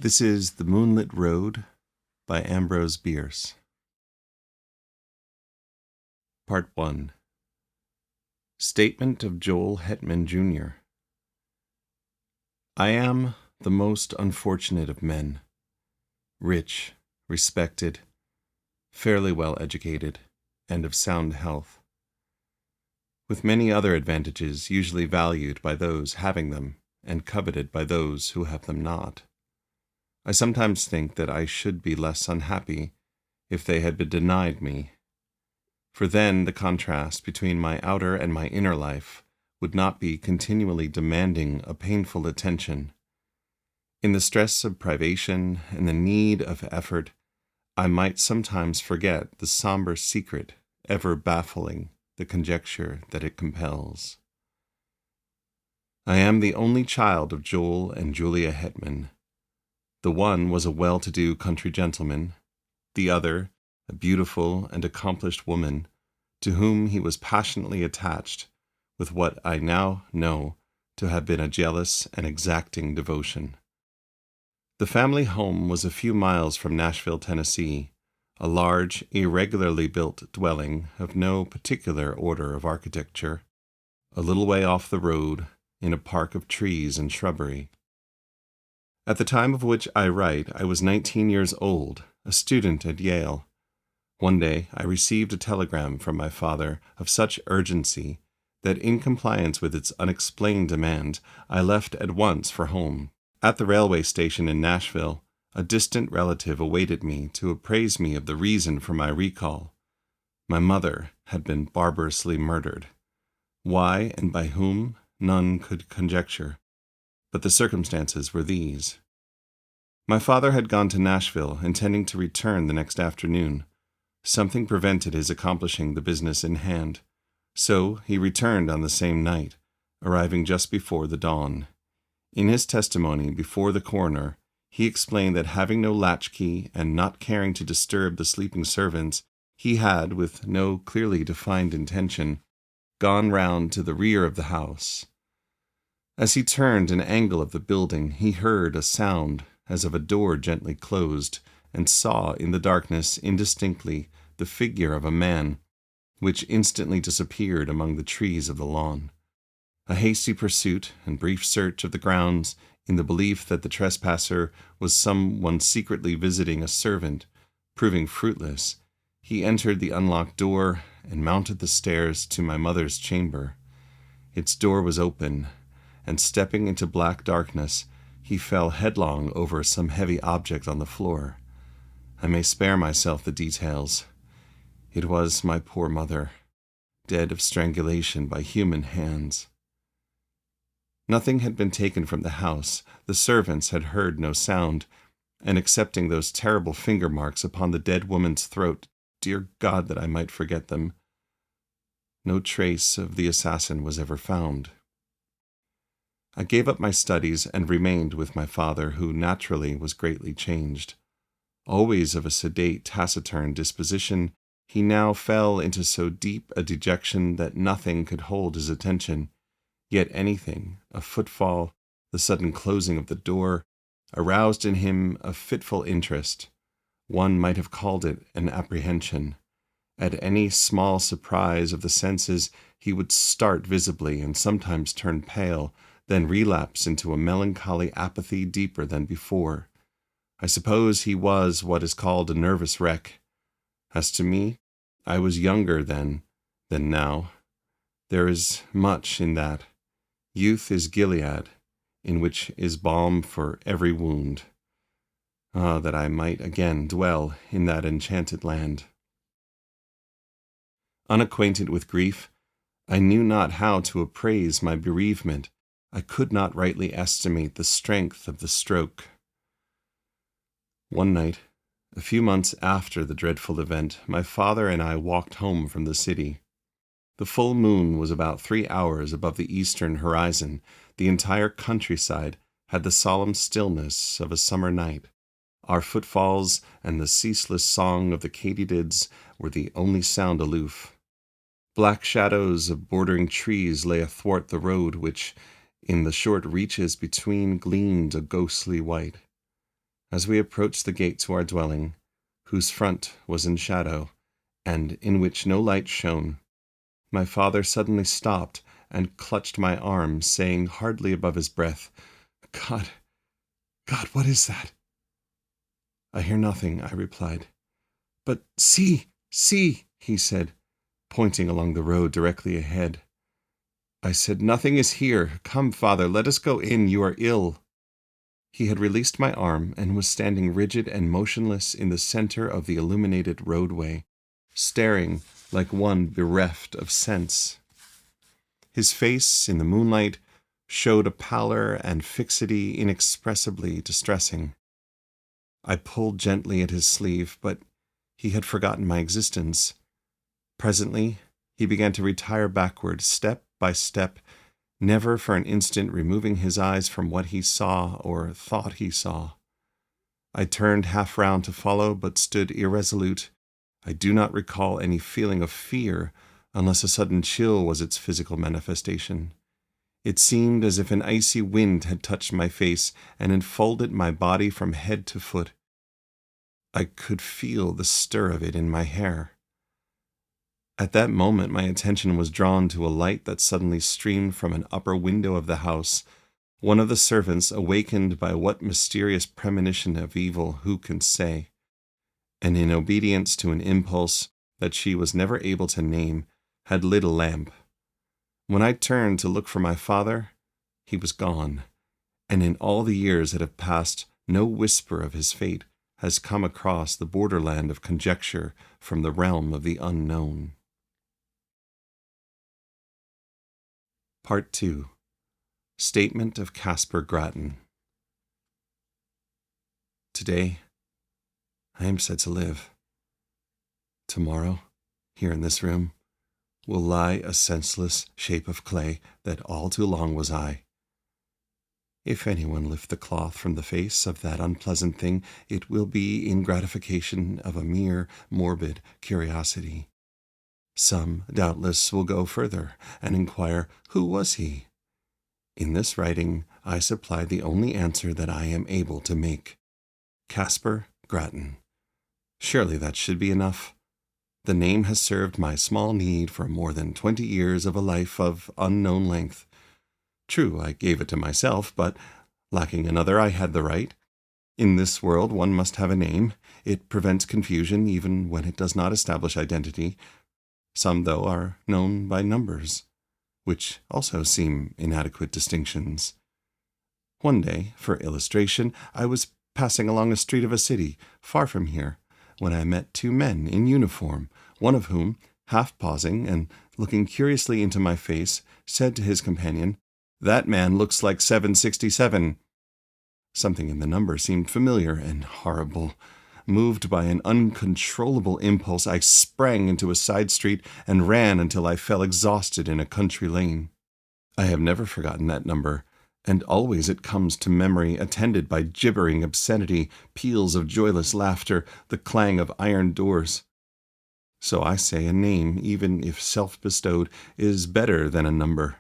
This is The Moonlit Road by Ambrose Bierce. Part 1. Statement of Joel Hetman, Jr. I am the most unfortunate of men, rich, respected, fairly well educated, and of sound health, with many other advantages usually valued by those having them and coveted by those who have them not. I sometimes think that I should be less unhappy if they had been denied me, for then the contrast between my outer and my inner life would not be continually demanding a painful attention. In the stress of privation and the need of effort, I might sometimes forget the somber secret ever baffling the conjecture that it compels. I am the only child of Joel and Julia Hetman. The one was a well-to-do country gentleman, the other a beautiful and accomplished woman, to whom he was passionately attached with what I now know to have been a jealous and exacting devotion. The family home was a few miles from Nashville, Tennessee, a large, irregularly built dwelling of no particular order of architecture, a little way off the road in a park of trees and shrubbery. At the time of which I write, I was 19 years old, a student at Yale. One day I received a telegram from my father of such urgency that in compliance with its unexplained demand, I left at once for home. At the railway station in Nashville, a distant relative awaited me to apprise me of the reason for my recall. My mother had been barbarously murdered. Why and by whom, none could conjecture. But the circumstances were these. My father had gone to Nashville, intending to return the next afternoon. Something prevented his accomplishing the business in hand, so he returned on the same night, arriving just before the dawn. In his testimony before the coroner, he explained that having no latchkey and not caring to disturb the sleeping servants, he had, with no clearly defined intention, gone round to the rear of the house. As he turned an angle of the building, he heard a sound as of a door gently closed, and saw in the darkness indistinctly the figure of a man, which instantly disappeared among the trees of the lawn. A hasty pursuit and brief search of the grounds, in the belief that the trespasser was some one secretly visiting a servant, proving fruitless, he entered the unlocked door and mounted the stairs to my mother's chamber. Its door was open, and stepping into black darkness, he fell headlong over some heavy object on the floor. I may spare myself the details. It was my poor mother, dead of strangulation by human hands. Nothing had been taken from the house. The servants had heard no sound, and excepting those terrible finger marks upon the dead woman's throat, dear God that I might forget them, no trace of the assassin was ever found. I gave up my studies and remained with my father, who naturally was greatly changed. Always of a sedate, taciturn disposition, he now fell into so deep a dejection that nothing could hold his attention, yet anything, a footfall, the sudden closing of the door, aroused in him a fitful interest. One might have called it an apprehension. At any small surprise of the senses, he would start visibly and sometimes turn pale, then relapse into a melancholy apathy deeper than before. I suppose he was what is called a nervous wreck. As to me, I was younger then than now. There is much in that. Youth is Gilead, in which is balm for every wound. Ah, that I might again dwell in that enchanted land. Unacquainted with grief, I knew not how to appraise my bereavement. I could not rightly estimate the strength of the stroke. One night, a few months after the dreadful event, my father and I walked home from the city. The full moon was about 3 hours above the eastern horizon. The entire countryside had the solemn stillness of a summer night. Our footfalls and the ceaseless song of the katydids were the only sound aloof. Black shadows of bordering trees lay athwart the road, which, in the short reaches between, gleamed a ghostly white. As we approached the gate to our dwelling, whose front was in shadow, and in which no light shone, my father suddenly stopped and clutched my arm, saying hardly above his breath, "God, God, what is that?" "I hear nothing," I replied. "But see, see," he said, pointing along the road directly ahead. I said, "Nothing is here. Come, father, let us go in. You are ill." He had released my arm and was standing rigid and motionless in the center of the illuminated roadway, staring like one bereft of sense. His face, in the moonlight, showed a pallor and fixity inexpressibly distressing. I pulled gently at his sleeve, but he had forgotten my existence. Presently, he began to retire backward, step by step, never for an instant removing his eyes from what he saw or thought he saw. I turned half round to follow, but stood irresolute. I do not recall any feeling of fear, unless a sudden chill was its physical manifestation. It seemed as if an icy wind had touched my face and enfolded my body from head to foot. I could feel the stir of it in my hair. At that moment my attention was drawn to a light that suddenly streamed from an upper window of the house. One of the servants, awakened by what mysterious premonition of evil who can say, and in obedience to an impulse that she was never able to name, had lit a lamp. When I turned to look for my father, he was gone, and in all the years that have passed, no whisper of his fate has come across the borderland of conjecture from the realm of the unknown. Part 2. Statement of Caspar Grattan. Today, I am said to live. Tomorrow, here in this room, will lie a senseless shape of clay that all too long was I. If anyone lift the cloth from the face of that unpleasant thing, it will be in gratification of a mere morbid curiosity. Some, doubtless, will go further and inquire, who was he? In this writing, I supply the only answer that I am able to make. Caspar Grattan. Surely that should be enough. The name has served my small need for more than 20 years of a life of unknown length. True, I gave it to myself, but, lacking another, I had the right. In this world one must have a name. It prevents confusion even when it does not establish identity. Some, though, are known by numbers, which also seem inadequate distinctions. One day, for illustration, I was passing along a street of a city, far from here, when I met two men in uniform, one of whom, half pausing and looking curiously into my face, said to his companion, "That man looks like 767. Something in the number seemed familiar and horrible. Moved by an uncontrollable impulse, I sprang into a side street and ran until I fell exhausted in a country lane. I have never forgotten that number, and always it comes to memory attended by gibbering obscenity, peals of joyless laughter, the clang of iron doors. So I say a name, even if self-bestowed, is better than a number.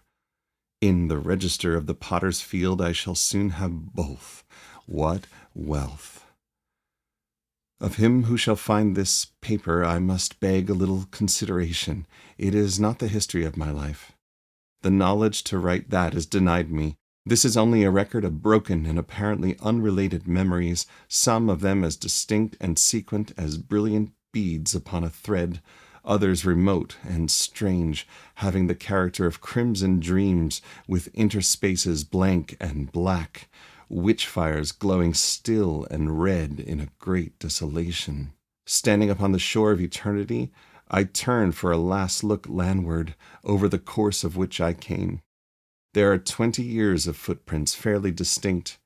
In the register of the potter's field I shall soon have both. What wealth! Of him who shall find this paper I must beg a little consideration. It is not the history of my life. The knowledge to write that is denied me. This is only a record of broken and apparently unrelated memories, some of them as distinct and sequent as brilliant beads upon a thread, others remote and strange, having the character of crimson dreams with interspaces blank and black, witch-fires glowing still and red in a great desolation. Standing upon the shore of eternity, I turned for a last look landward, over the course of which I came. There are 20 years of footprints fairly distinct,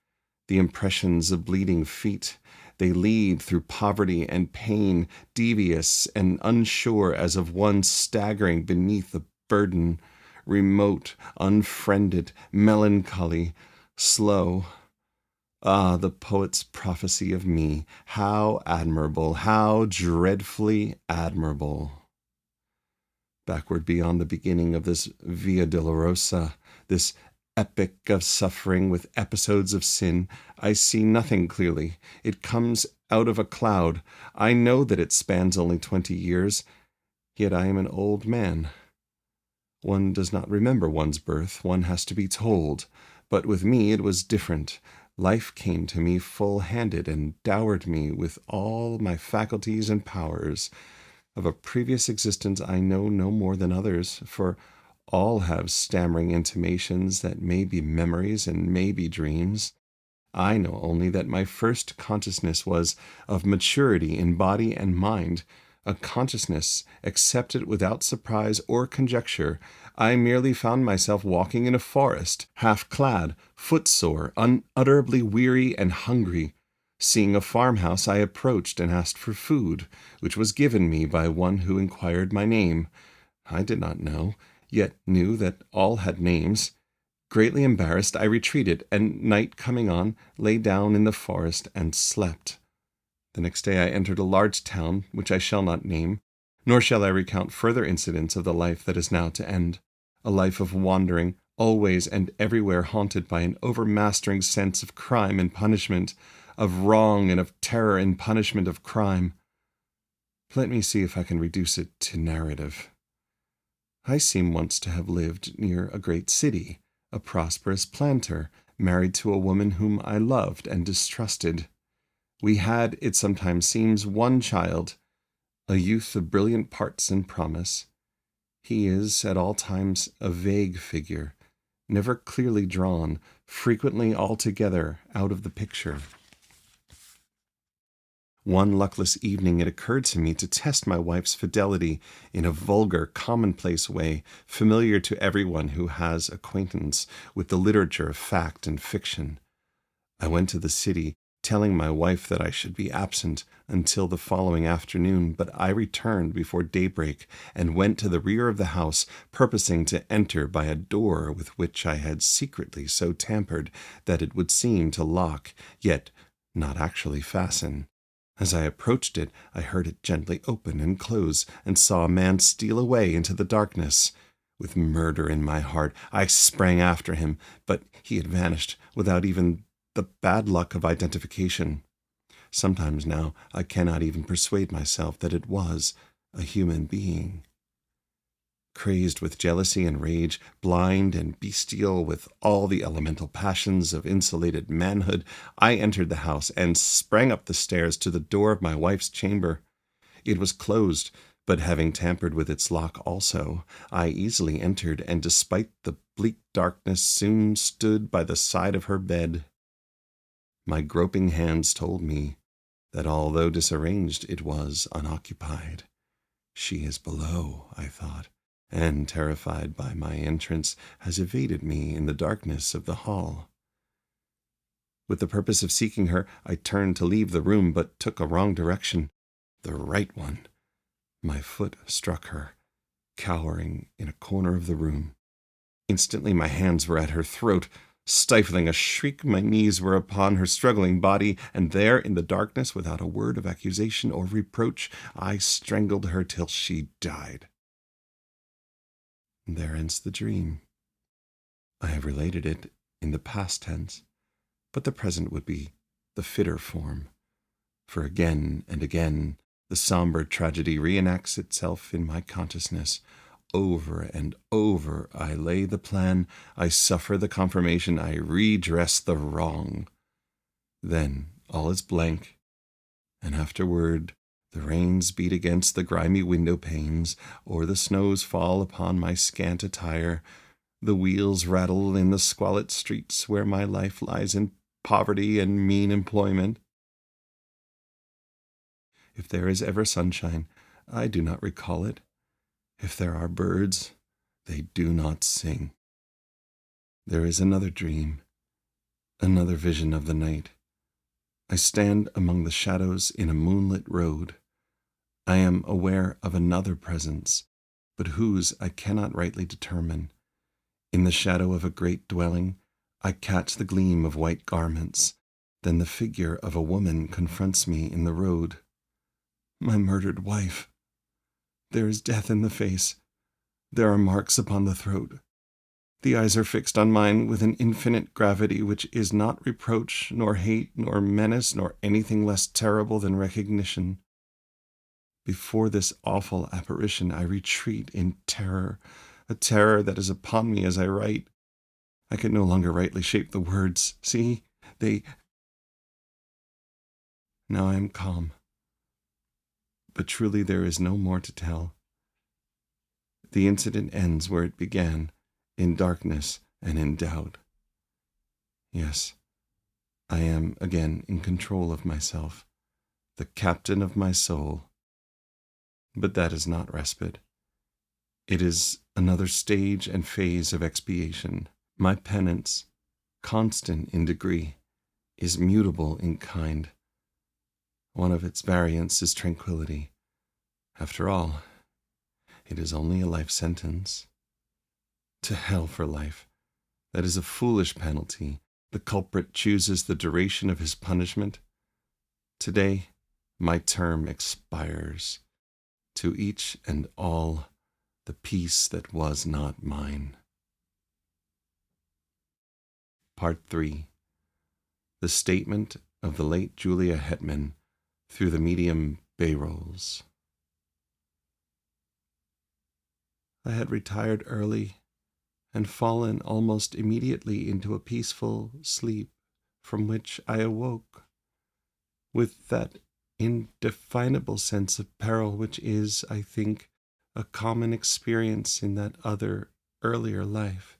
the impressions of bleeding feet. They lead through poverty and pain, devious and unsure as of one staggering beneath a burden, remote, unfriended, melancholy, slow. Ah, the poet's prophecy of me, how admirable, how dreadfully admirable. Backward beyond the beginning of this Via Dolorosa, this epic of suffering with episodes of sin. I see nothing clearly. It comes out of a cloud. I know that it spans only 20 years, yet I am an old man. One does not remember one's birth, one has to be told. But with me it was different. Life came to me full-handed and dowered me with all my faculties and powers. Of a previous existence I know no more than others, for all have stammering intimations that may be memories and may be dreams. I know only that my first consciousness was of maturity in body and mind, a consciousness accepted without surprise or conjecture. I merely found myself walking in a forest, half-clad, footsore, unutterably weary and hungry. Seeing a farmhouse, I approached and asked for food, which was given me by one who inquired my name. I did not know, yet knew that all had names. Greatly embarrassed, I retreated, and night coming on, lay down in the forest and slept. The next day I entered a large town, which I shall not name, nor shall I recount further incidents of the life that is now to end, a life of wandering, always and everywhere haunted by an overmastering sense of crime and punishment, of wrong and of terror and punishment of crime. Let me see if I can reduce it to narrative. I seem once to have lived near a great city, a prosperous planter, married to a woman whom I loved and distrusted. We had, it sometimes seems, one child, a youth of brilliant parts and promise. He is, at all times, a vague figure, never clearly drawn, frequently altogether out of the picture. One luckless evening it occurred to me to test my wife's fidelity in a vulgar, commonplace way, familiar to everyone who has acquaintance with the literature of fact and fiction. I went to the city, telling my wife that I should be absent until the following afternoon, but I returned before daybreak and went to the rear of the house, purposing to enter by a door with which I had secretly so tampered that it would seem to lock, yet not actually fasten. As I approached it, I heard it gently open and close, and saw a man steal away into the darkness. With murder in my heart, I sprang after him, but he had vanished without even the bad luck of identification. Sometimes now I cannot even persuade myself that it was a human being. Crazed with jealousy and rage, blind and bestial with all the elemental passions of insulated manhood, I entered the house and sprang up the stairs to the door of my wife's chamber. It was closed, but having tampered with its lock also, I easily entered, and despite the bleak darkness soon stood by the side of her bed. My groping hands told me that although disarranged, it was unoccupied. She is below, I thought, and, terrified by my entrance, has evaded me in the darkness of the hall. With the purpose of seeking her, I turned to leave the room, but took a wrong direction, the right one. My foot struck her, cowering in a corner of the room. Instantly my hands were at her throat. Stifling a shriek, my knees were upon her struggling body, and there, in the darkness, without a word of accusation or reproach, I strangled her till she died. And there ends the dream. I have related it in the past tense, but the present would be the fitter form, for again and again the somber tragedy reenacts itself in my consciousness. Over and over I lay the plan, I suffer the confirmation, I redress the wrong. Then all is blank, and afterward the rains beat against the grimy window panes, or the snows fall upon my scant attire. The wheels rattle in the squalid streets where my life lies in poverty and mean employment. If there is ever sunshine, I do not recall it. If there are birds, they do not sing. There is another dream, another vision of the night. I stand among the shadows in a moonlit road. I am aware of another presence, but whose I cannot rightly determine. In the shadow of a great dwelling, I catch the gleam of white garments. Then the figure of a woman confronts me in the road. My murdered wife. There is death in the face. There are marks upon the throat. The eyes are fixed on mine with an infinite gravity which is not reproach, nor hate, nor menace, nor anything less terrible than recognition. Before this awful apparition I retreat in terror, a terror that is upon me as I write. I can no longer rightly shape the words. See, Now I am calm. But truly there is no more to tell. The incident ends where it began, in darkness and in doubt. Yes, I am again in control of myself, the captain of my soul. But that is not respite. It is another stage and phase of expiation. My penance, constant in degree, is mutable in kind. One of its variants is tranquility. After all, it is only a life sentence. To hell for life. That is a foolish penalty. The culprit chooses the duration of his punishment. Today, my term expires. To each and all, the peace that was not mine. Part 3. The statement of the late Julia Hetman through the medium Bayrolls. I had retired early and fallen almost immediately into a peaceful sleep from which I awoke with that indefinable sense of peril which is, I think, a common experience in that other, earlier life.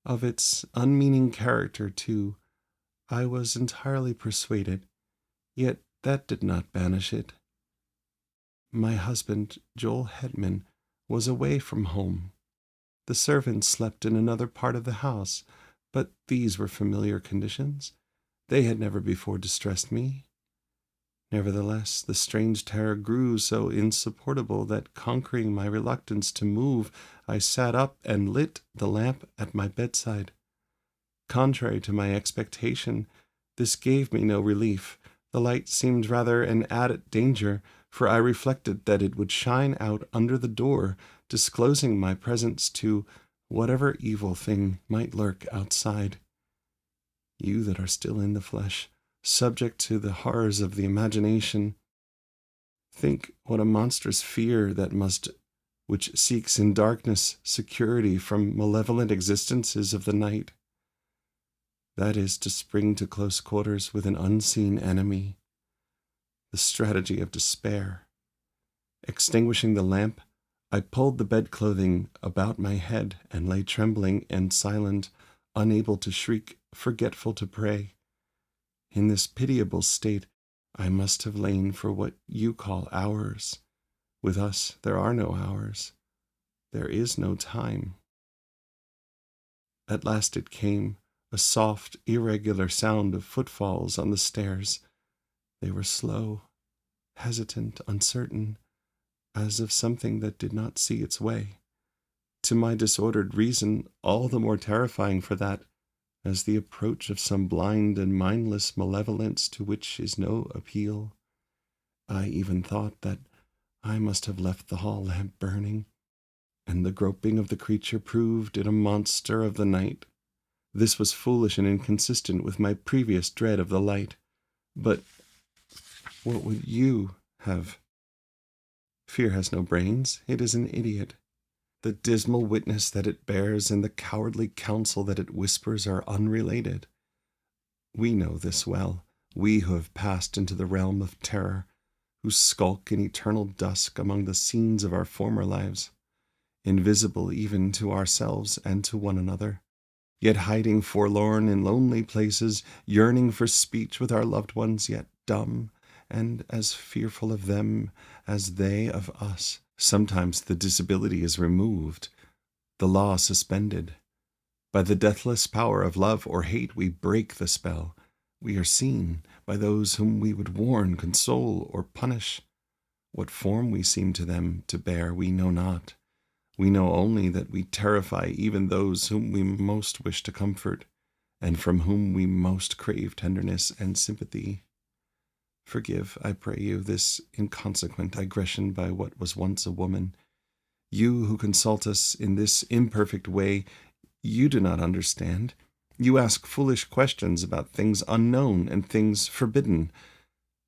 Of its unmeaning character, too, I was entirely persuaded, yet that did not banish it. My husband, Joel Hetman, was away from home. The servants slept in another part of the house, but these were familiar conditions. They had never before distressed me. Nevertheless, the strange terror grew so insupportable that, conquering my reluctance to move, I sat up and lit the lamp at my bedside. Contrary to my expectation, this gave me no relief. The light seemed rather an added danger, for I reflected that it would shine out under the door, disclosing my presence to whatever evil thing might lurk outside. You that are still in the flesh, subject to the horrors of the imagination, think what a monstrous fear that which seeks in darkness security from malevolent existences of the night. That is to spring to close quarters with an unseen enemy. The strategy of despair. Extinguishing the lamp, I pulled the bedclothing about my head and lay trembling and silent, unable to shriek, forgetful to pray. In this pitiable state, I must have lain for what you call hours. With us, there are no hours. There is no time. At last it came, a soft, irregular sound of footfalls on the stairs. They were slow, hesitant, uncertain, as of something that did not see its way. To my disordered reason, all the more terrifying for that, as the approach of some blind and mindless malevolence to which is no appeal. I even thought that I must have left the hall lamp burning, and the groping of the creature proved it a monster of the night. This was foolish and inconsistent with my previous dread of the light. But what would you have? Fear has no brains. It is an idiot. The dismal witness that it bears and the cowardly counsel that it whispers are unrelated. We know this well, we who have passed into the realm of terror, who skulk in eternal dusk among the scenes of our former lives, invisible even to ourselves and to one another, yet hiding forlorn in lonely places, yearning for speech with our loved ones, yet dumb, and as fearful of them as they of us. Sometimes the disability is removed, the law suspended. By the deathless power of love or hate we break the spell. We are seen by those whom we would warn, console, or punish. What form we seem to them to bear we know not. We know only that we terrify even those whom we most wish to comfort, and from whom we most crave tenderness and sympathy. Forgive, I pray you, this inconsequent digression by what was once a woman. You who consult us in this imperfect way, you do not understand. You ask foolish questions about things unknown and things forbidden.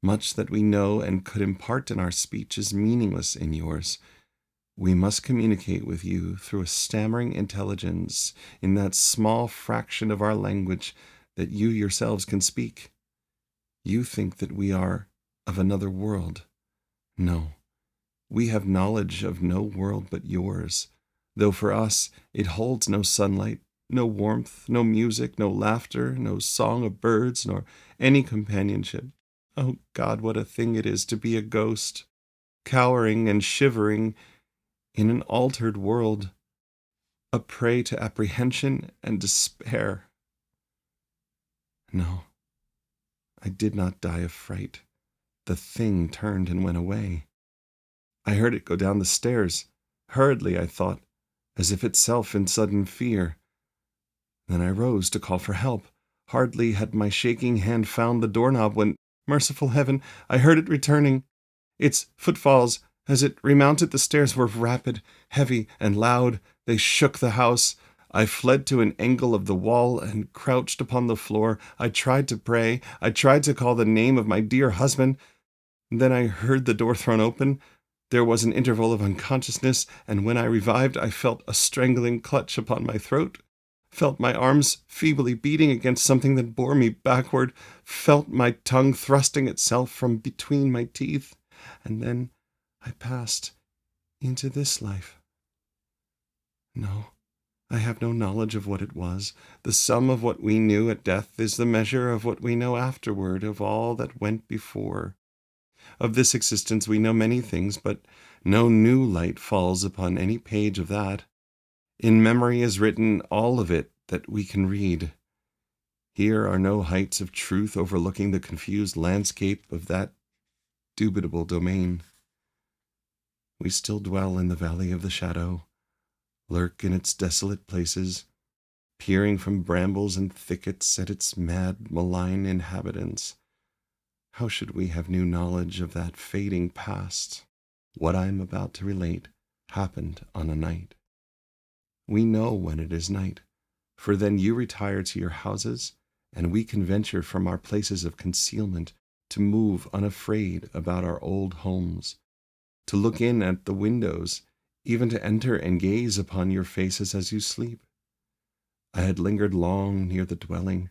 Much that we know and could impart in our speech is meaningless in yours. We must communicate with you through a stammering intelligence in that small fraction of our language that you yourselves can speak. You think that we are of another world. No, we have knowledge of no world but yours, though for us it holds no sunlight, no warmth, no music, no laughter, no song of birds, nor any companionship. Oh God, what a thing it is to be a ghost, cowering and shivering in an altered world, a prey to apprehension and despair. No, I did not die of fright. The thing turned and went away. I heard it go down the stairs, hurriedly, I thought, as if itself in sudden fear. Then I rose to call for help. Hardly had my shaking hand found the doorknob when, merciful heaven, I heard it returning. Its footfalls, as it remounted the stairs, were rapid, heavy, and loud. They shook the house. I fled to an angle of the wall and crouched upon the floor. I tried to pray. I tried to call the name of my dear husband. Then I heard the door thrown open. There was an interval of unconsciousness, and when I revived, I felt a strangling clutch upon my throat, felt my arms feebly beating against something that bore me backward, felt my tongue thrusting itself from between my teeth, and then I passed into this life. No, I have no knowledge of what it was. The sum of what we knew at death is the measure of what we know afterward of all that went before. Of this existence we know many things, but no new light falls upon any page of that. In memory is written all of it that we can read. Here are no heights of truth overlooking the confused landscape of that dubitable domain. We still dwell in the valley of the shadow, lurk in its desolate places, peering from brambles and thickets at its mad, malign inhabitants. How should we have new knowledge of that fading past? What I am about to relate happened on a night. We know when it is night, for then you retire to your houses, and we can venture from our places of concealment to move unafraid about our old homes, to look in at the windows, even to enter and gaze upon your faces as you sleep. I had lingered long near the dwelling,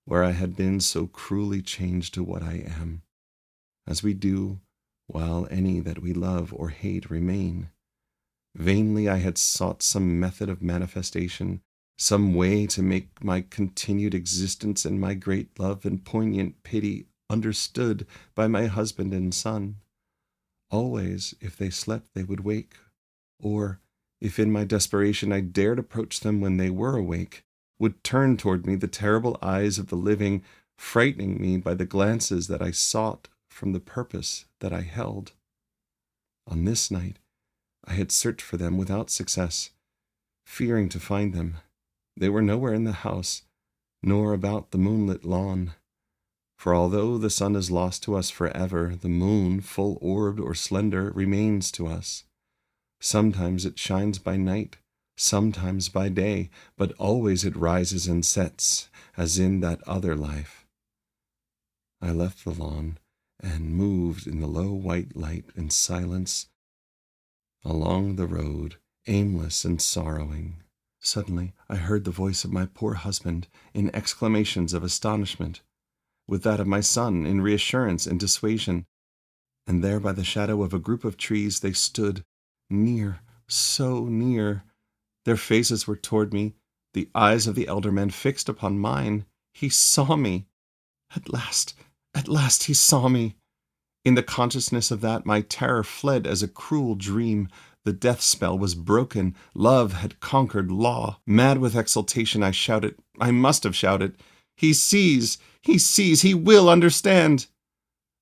where I had been so cruelly changed to what I am, as we do while any that we love or hate remain. Vainly I had sought some method of manifestation, some way to make my continued existence and my great love and poignant pity understood by my husband and son. Always, if they slept, they would wake, or, if in my desperation I dared approach them when they were awake, would turn toward me the terrible eyes of the living, frightening me by the glances that I sought from the purpose that I held. On this night, I had searched for them without success, fearing to find them. They were nowhere in the house, nor about the moonlit lawn. For although the sun is lost to us forever, the moon, full-orbed or slender, remains to us. Sometimes it shines by night, sometimes by day, but always it rises and sets, as in that other life. I left the lawn and moved in the low white light and silence along the road, aimless and sorrowing. Suddenly I heard the voice of my poor husband in exclamations of astonishment, with that of my son in reassurance and dissuasion, and there by the shadow of a group of trees they stood, near, so near. Their faces were toward me, the eyes of the elder man fixed upon mine. He saw me. At last he saw me. In the consciousness of that, my terror fled as a cruel dream. The death spell was broken. Love had conquered law. Mad with exultation, I shouted. I must have shouted. He sees! He sees! He will understand!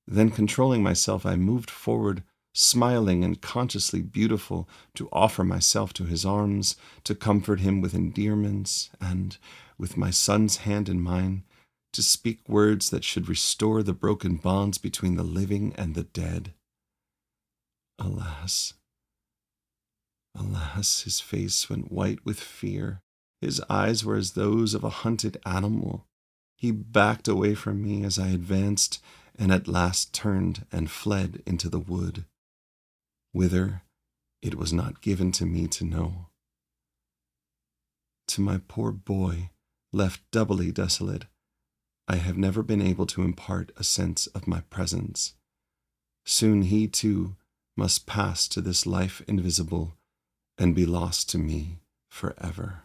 Then, controlling myself, I moved forward, smiling and consciously beautiful, to offer myself to his arms, to comfort him with endearments, and, with my son's hand in mine, to speak words that should restore the broken bonds between the living and the dead. Alas, Alas, his face went white with fear. His eyes were as those of a hunted animal. He backed away from me as I advanced, and at last turned and fled into the wood, whither it was not given to me to know. To my poor boy, left doubly desolate, I have never been able to impart a sense of my presence. Soon he, too, must pass to this life invisible and be lost to me forever.